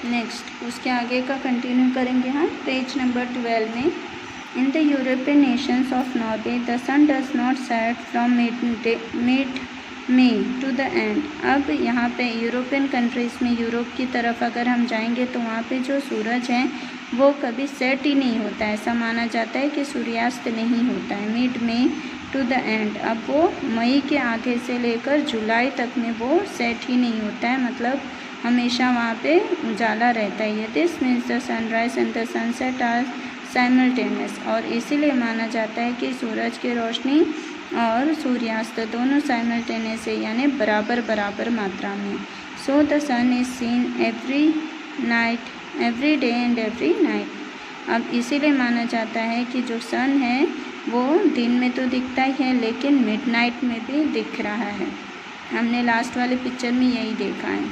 Next उसके आगे का कंटिन्यू करेंगे हम पेज नंबर 12 में। In the European nations of Norway the sun does not set from mid May to the end. अब यहाँ पे यूरोपियन कंट्रीज़ में, यूरोप की तरफ अगर हम जाएंगे तो वहाँ पे जो सूरज है वो कभी सेट ही नहीं होता है। ऐसा माना जाता है कि सूर्यास्त नहीं होता है। मिड में टू द एंड, अब वो मई के आगे से लेकर जुलाई तक में वो सेट ही नहीं होता है, मतलब हमेशा वहाँ पे उजाला रहता है। ये this means the sunrise and the sunset are simultaneous, और इसीलिए माना जाता है कि सूरज की रोशनी और सूर्यास्त दोनों साइमल्टेनियस है, यानी बराबर बराबर मात्रा में। So the sun is seen every day and every night. अब इसीलिए माना जाता है कि जो सन है वो दिन में तो दिखता ही है, लेकिन मिडनाइट में भी दिख रहा है। हमने लास्ट वाले पिक्चर में यही देखा है।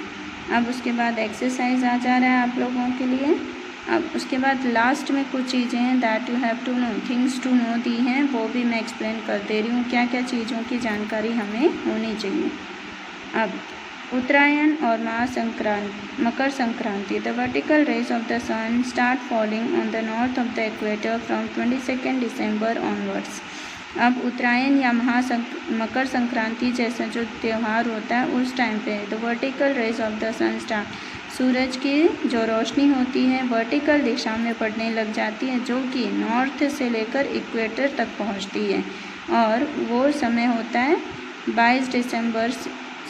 अब उसके बाद एक्सरसाइज आ जा रहा है आप लोगों के लिए। अब उसके बाद लास्ट में कुछ चीज़ें हैं that you have to know, things to know दी हैं, वो भी मैं एक्सप्लेन कर दे रही हूँ, क्या क्या चीज़ों की जानकारी हमें होनी चाहिए। अब उत्तरायण और Makar Sankranti. The vertical rays of the sun start falling on the north of the equator from 22 December onwards. अब उत्तरायण या मकर संक्रांति जैसा जो त्यौहार होता है उस टाइम पे the vertical rays of the sun start, सूरज की जो रोशनी होती है वर्टिकल दिशा में पड़ने लग जाती है, जो कि नॉर्थ से लेकर इक्वेटर तक पहुंचती है, और वो समय होता है 22 दिसंबर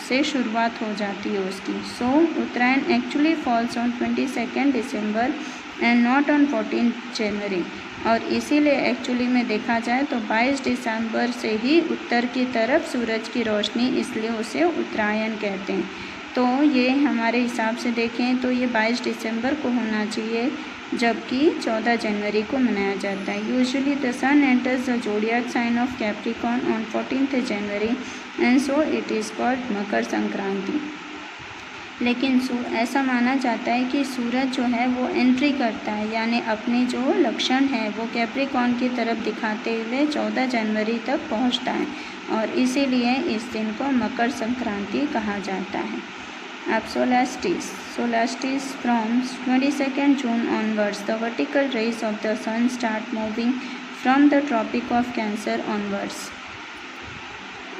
से शुरुआत हो जाती है उसकी। So Uttarayan actually falls on 22 December and not on 14 January, और इसीलिए एक्चुअली में देखा जाए तो 22 दिसंबर से ही उत्तर की तरफ सूरज की रोशनी, इसलिए उसे उत्तरायण कहते हैं। तो ये हमारे हिसाब से देखें तो ये 22 दिसंबर को होना चाहिए, जबकि 14 जनवरी को मनाया जाता है। Usually the sun enters the zodiac sign of Capricorn on 14 January and so it is called Makar Sankranti. लेकिन ऐसा माना जाता है कि सूरज जो है वो एंट्री करता है, यानी अपने जो लक्षण है वो कैप्रिकॉर्न की तरफ दिखाते हुए 14 जनवरी तक पहुंचता है, और इसीलिए इस दिन को मकर संक्रांति कहा जाता है। अब सोलास्टिस from 22 June onwards the vertical rays of the sun start moving from the Tropic of Cancer onwards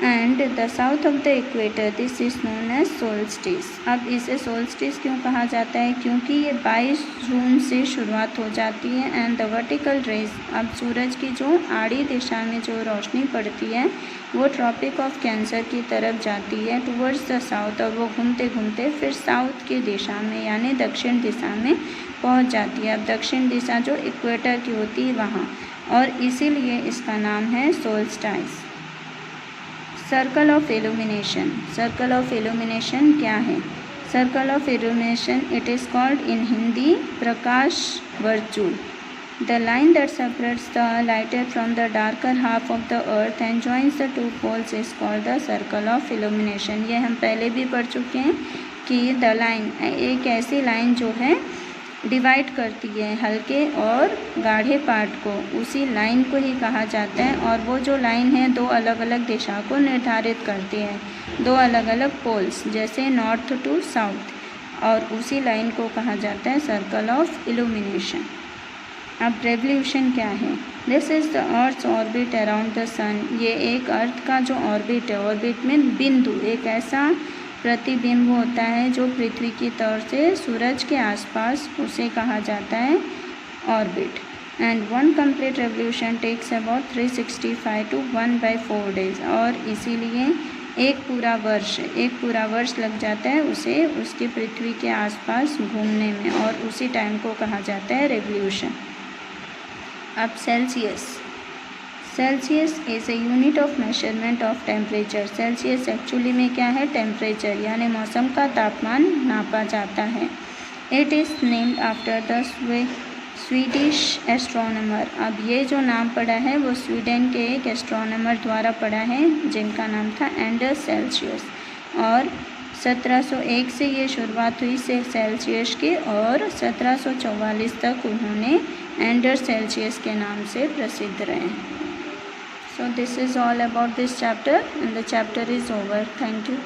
and the south of the equator. This is known as solstice. अब इसे solstice क्यों कहा जाता है? क्योंकि ये 22 जून से शुरुआत हो जाती है एंड द वर्टिकल रेज, अब सूरज की जो आड़ी दिशा में जो रोशनी पड़ती है वो ट्रॉपिक ऑफ कैंसर की तरफ जाती है टूवर्ड्स द साउथ, और वो घूमते घूमते फिर साउथ की दिशा में यानी दक्षिण दिशा में पहुंच जाती है। अब दक्षिण दिशा जो इक्वेटर की होती है वहाँ, और इसीलिए इसका नाम है solstice. Circle of illumination. Circle of illumination क्या है? Circle of illumination it is called in Hindi प्रकाश वर्तुल। The line that separates the lighter from the darker half of the earth and joins the two poles is called the circle of illumination. ये हम पहले भी पढ़ चुके हैं कि द लाइन एक ऐसी लाइन जो है डिवाइड करती है हल्के और गाढ़े पार्ट को, उसी लाइन को ही कहा जाता है। और वो जो लाइन है दो अलग अलग दिशा को निर्धारित करती है, दो अलग अलग पोल्स जैसे नॉर्थ टू साउथ, और उसी लाइन को कहा जाता है सर्कल ऑफ इल्यूमिनेशन। अब रेवोल्यूशन क्या है? This is the earth's orbit around the sun. ये एक अर्थ का जो ऑर्बिट है, ऑर्बिट में बिंदु, एक ऐसा प्रतिबिंब होता है जो पृथ्वी की तौर से सूरज के आसपास, उसे कहा जाता है orbit. And one complete revolution takes about 365 to 1/4 days, और इसीलिए एक पूरा वर्ष लग जाता है उसे उसके पृथ्वी के आसपास घूमने में, और उसी टाइम को कहा जाता है रेवोल्यूशन। अब Celsius is a unit of measurement of temperature. Celsius actually में क्या है? टेम्परेचर, यानी मौसम का तापमान नापा जाता है। It is named after the Swedish astronomer. अब ये जो नाम पड़ा है वो स्वीडन के एक एस्ट्रोनॉमर द्वारा पड़ा है जिनका नाम था एंडर्स सेल्सियस, और 1701 से ये शुरुआत हुई सेल्सियस की, और 1744 तक उन्होंने एंडर्स सेल्सियस के नाम से प्रसिद्ध रहे। So this is all about this chapter and the chapter is over. Thank you.